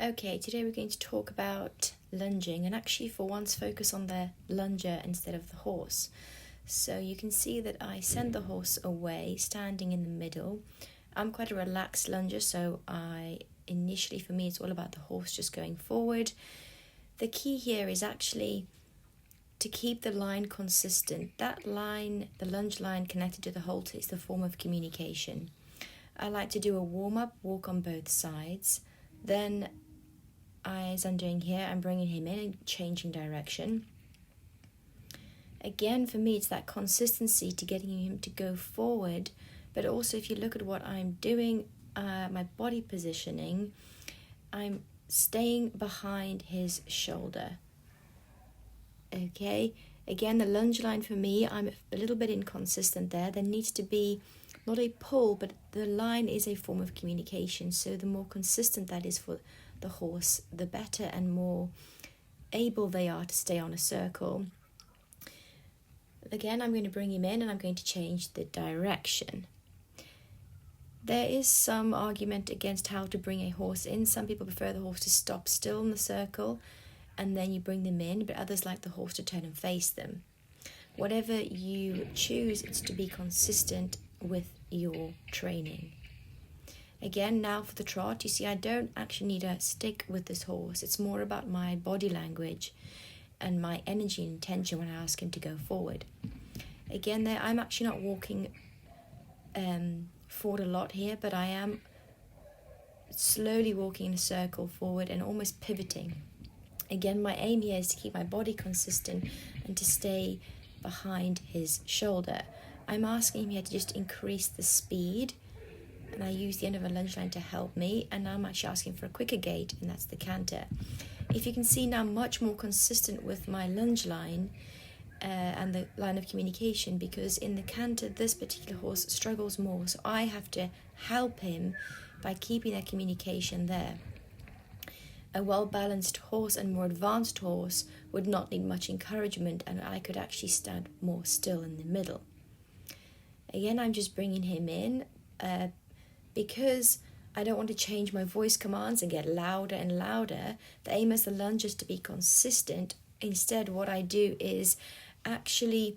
Okay, today we're going to talk about lunging and actually for once focus on the lunger instead of the horse. So you can see that I send the horse away, standing in the middle. I'm quite a relaxed lunger, so for me, it's all about the horse just going forward. The key here is actually to keep the line consistent. That line, the lunge line connected to the halter, is the form of communication. I like to do a warm-up, walk on both sides. Then, as I'm doing here, I'm bringing him in and changing direction. Again, for me, it's that consistency to getting him to go forward. But also, if you look at what I'm doing, my body positioning, I'm staying behind his shoulder. Okay, again, the lunge line for me, I'm a little bit inconsistent there. There needs to be not a pull, but the line is a form of communication. So the more consistent that is for the horse, the better and more able they are to stay on a circle. Again, I'm going to bring him in and I'm going to change the direction. There is some argument against how to bring a horse in. Some people prefer the horse to stop still in the circle and then you bring them in, but others like the horse to turn and face them. Whatever you choose, it's to be consistent with your training. Again, now for the trot, you see I don't actually need to stick with this horse. It's more about my body language and my energy and intention when I ask him to go forward. Again, there I'm actually not walking forward a lot here, but I am slowly walking in a circle forward and almost pivoting. Again, my aim here is to keep my body consistent and to stay behind his shoulder. I'm asking him here to just increase the speed, and I use the end of a lunge line to help me, and now I'm actually asking for a quicker gait, and that's the canter. If you can see now, I'm much more consistent with my lunge line and the line of communication, because in the canter this particular horse struggles more, so I have to help him by keeping that communication there. A well-balanced horse and more advanced horse would not need much encouragement, and I could actually stand more still in the middle. Again, I'm just bringing him in because I don't want to change my voice commands and get louder and louder. The aim as the lunge is to be consistent. Instead, what I do is actually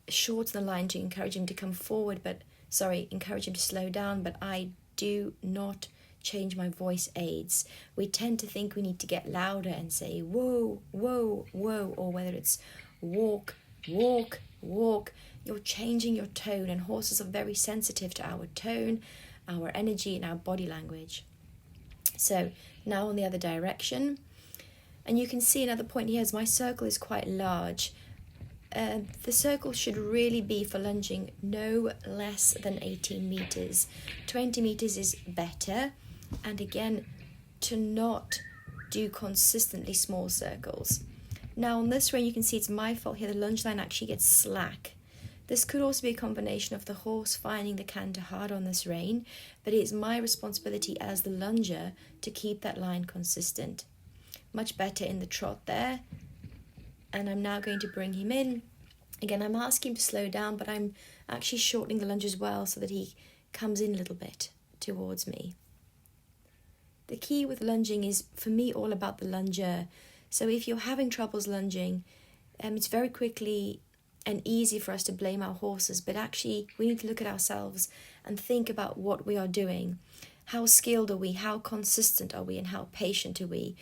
shorten the line to encourage him to come forward, encourage him to slow down, but I do not change my voice aids. We tend to think we need to get louder and say whoa, whoa, whoa, or whether it's walk, walk, walk. You're changing your tone, and horses are very sensitive to our tone, our energy, and our body language. So now on the other direction, and you can see another point here is my circle is quite large. The circle should really be for lunging no less than 18 meters. 20 meters is better, and again, to not do consistently small circles. Now on this rein, you can see it's my fault here, the lunge line actually gets slack. This could also be a combination of the horse finding the canter hard on this rein, but it's my responsibility as the lunger to keep that line consistent. Much better in the trot there. And I'm now going to bring him in. Again, I'm asking him to slow down, but I'm actually shortening the lunge as well so that he comes in a little bit towards me. The key with lunging is, for me, all about the lunger. So if you're having troubles lunging, it's very quickly and easy for us to blame our horses, but actually we need to look at ourselves and think about what we are doing. How skilled are we? How consistent are we? And how patient are we?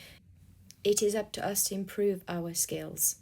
It is up to us to improve our skills.